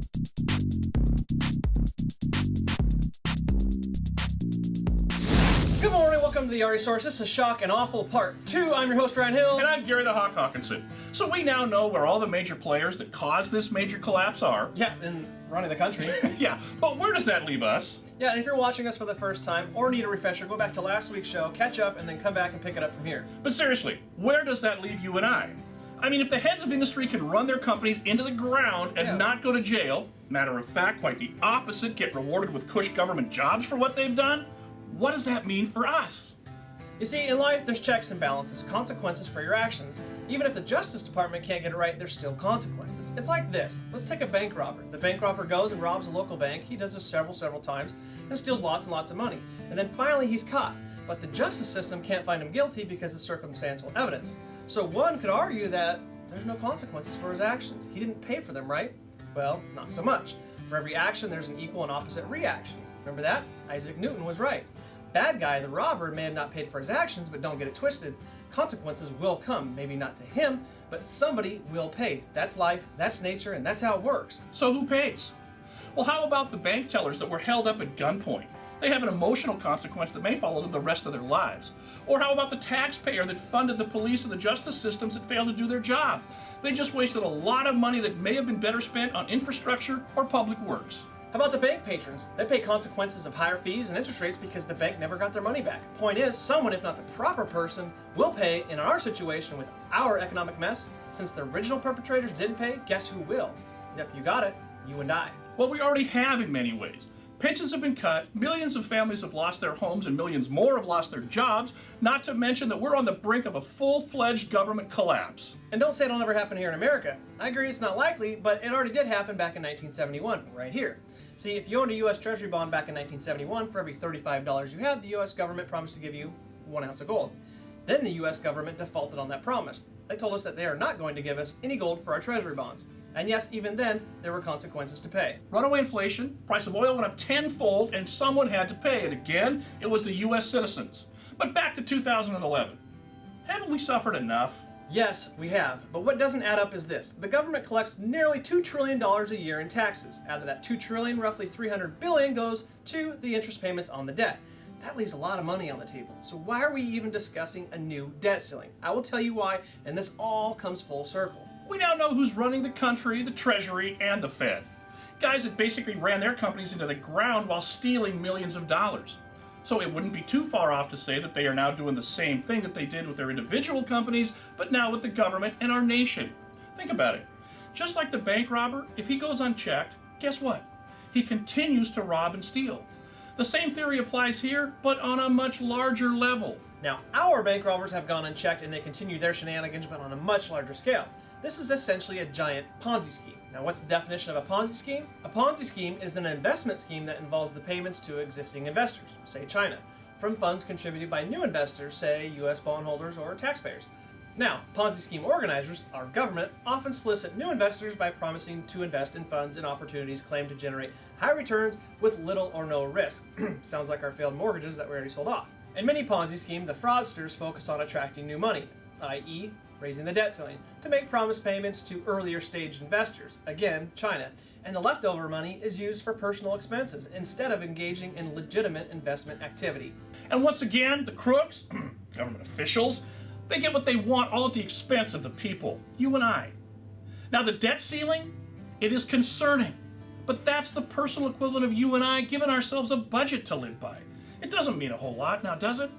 Good morning, welcome to the AWE Source. This is Shock and Awful Part 2. I'm your host, Ryan Hill. And I'm Gary the Hawk Hawkinson. So we now know where all the major players that caused this major collapse are. Yeah, and running the country. Yeah, but where does that leave us? Yeah, and if you're watching us for the first time or need a refresher, go back to last week's show, catch up, and then come back and pick it up from here. But seriously, where does that leave you and I? I mean, if the heads of industry can run their companies into the ground and not go to jail, matter of fact, quite the opposite, get rewarded with cush government jobs for what they've done, what does that mean for us? You see, in life, there's checks and balances, consequences for your actions. Even if the Justice Department can't get it right, there's still consequences. It's like this. Let's take a bank robber. The bank robber goes and robs a local bank. He does this several times and steals lots and lots of money. And then finally he's caught. But the justice system can't find him guilty because of circumstantial evidence. So one could argue that there's no consequences for his actions. He didn't pay for them, right? Well, not so much. For every action, there's an equal and opposite reaction. Remember that? Isaac Newton was right. Bad guy, the robber, may have not paid for his actions, but don't get it twisted. Consequences will come, maybe not to him, but somebody will pay. That's life, that's nature, and that's how it works. So who pays? Well, how about the bank tellers that were held up at gunpoint? They have an emotional consequence that may follow them the rest of their lives. Or how about the taxpayer that funded the police and the justice systems that failed to do their job? They just wasted a lot of money that may have been better spent on infrastructure or public works. How about the bank patrons? They pay consequences of higher fees and interest rates because the bank never got their money back. Point is, someone, if not the proper person, will pay in our situation with our economic mess. Since the original perpetrators didn't pay, guess who will? Yep, you got it. You and I. Well, we already have in many ways. Pensions have been cut, millions of families have lost their homes, and millions more have lost their jobs, not to mention that we're on the brink of a full-fledged government collapse. And don't say it'll never happen here in America. I agree it's not likely, but it already did happen back in 1971, right here. See, if you owned a U.S. Treasury bond back in 1971, for every $35 you had, the U.S. government promised to give you 1 ounce of gold. Then the U.S. government defaulted on that promise. They told us that they are not going to give us any gold for our Treasury bonds. And yes, even then, there were consequences to pay. Runaway inflation, price of oil went up tenfold, and someone had to pay. And again, it was the U.S. citizens. But back to 2011. Haven't we suffered enough? Yes, we have. But what doesn't add up is this. The government collects nearly $2 trillion a year in taxes. Out of that $2 trillion, roughly $300 billion goes to the interest payments on the debt. That leaves a lot of money on the table. So why are we even discussing a new debt ceiling? I will tell you why, and this all comes full circle. We now know who's running the country, the Treasury, and the Fed. Guys that basically ran their companies into the ground while stealing millions of dollars. So it wouldn't be too far off to say that they are now doing the same thing that they did with their individual companies, but now with the government and our nation. Think about it. Just like the bank robber, if he goes unchecked, guess what? He continues to rob and steal. The same theory applies here, but on a much larger level. Now, our bank robbers have gone unchecked and they continue their shenanigans, but on a much larger scale. This is essentially a giant Ponzi scheme. Now, what's the definition of a Ponzi scheme? A Ponzi scheme is an investment scheme that involves the payments to existing investors, say China, from funds contributed by new investors, say U.S. bondholders or taxpayers. Now, Ponzi scheme organizers, our government, often solicit new investors by promising to invest in funds and opportunities claimed to generate high returns with little or no risk. Sounds like our failed mortgages that we already sold off. In many Ponzi schemes, the fraudsters focus on attracting new money, i.e., raising the debt ceiling, to make promised payments to earlier stage investors, again, China, and the leftover money is used for personal expenses instead of engaging in legitimate investment activity. And once again, the crooks, government officials, they get what they want all at the expense of the people, you and I. Now the debt ceiling, it is concerning, but that's the personal equivalent of you and I giving ourselves a budget to live by. It doesn't mean a whole lot, now does it?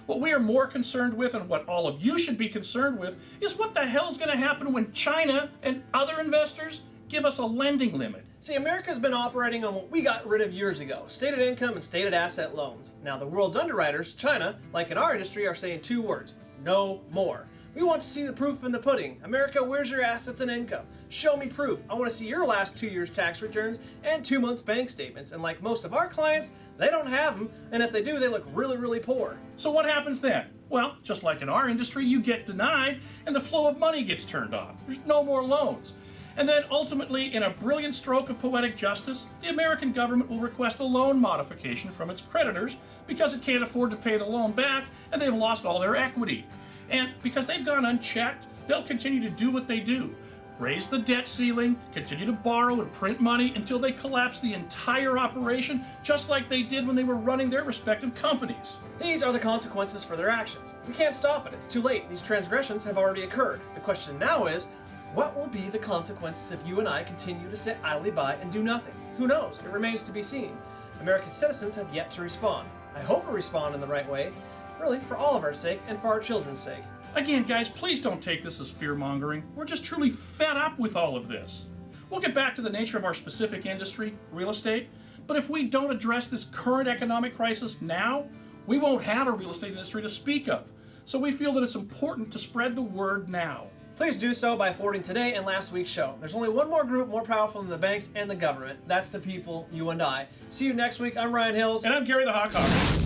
What we are more concerned with, and what all of you should be concerned with, is what the hell is going to happen when China and other investors give us a lending limit. See, America's been operating on what we got rid of years ago, stated income and stated asset loans. Now the world's underwriters, China, like in our industry, are saying 2 words: no more. We want to see the proof in the pudding. America, where's your assets and income? Show me proof. I want to see your last 2 years' tax returns and 2 months' bank statements. And like most of our clients, they don't have them. And if they do, they look really, really poor. So what happens then? Well, just like in our industry, you get denied and the flow of money gets turned off. There's no more loans. And then ultimately, in a brilliant stroke of poetic justice, the American government will request a loan modification from its creditors because it can't afford to pay the loan back and they've lost all their equity. And because they've gone unchecked, they'll continue to do what they do. raise the debt ceiling, continue to borrow and print money until they collapse the entire operation, just like they did when they were running their respective companies. These are the consequences for their actions. We can't stop it. It's too late. These transgressions have already occurred. The question now is, what will be the consequences if you and I continue to sit idly by and do nothing? Who knows? It remains to be seen. American citizens have yet to respond. I hope we respond in the right way, really for all of our sake and for our children's sake. Again, guys, please don't take this as fear-mongering. We're just truly fed up with all of this. We'll get back to the nature of our specific industry, real estate, but if we don't address this current economic crisis now, we won't have a real estate industry to speak of. So we feel that it's important to spread the word now. Please do so by forwarding today and last week's show. There's only one more group more powerful than the banks and the government. That's the people, you and I. See you next week. I'm Ryan Hills. And I'm Gary the Hawk Hawk.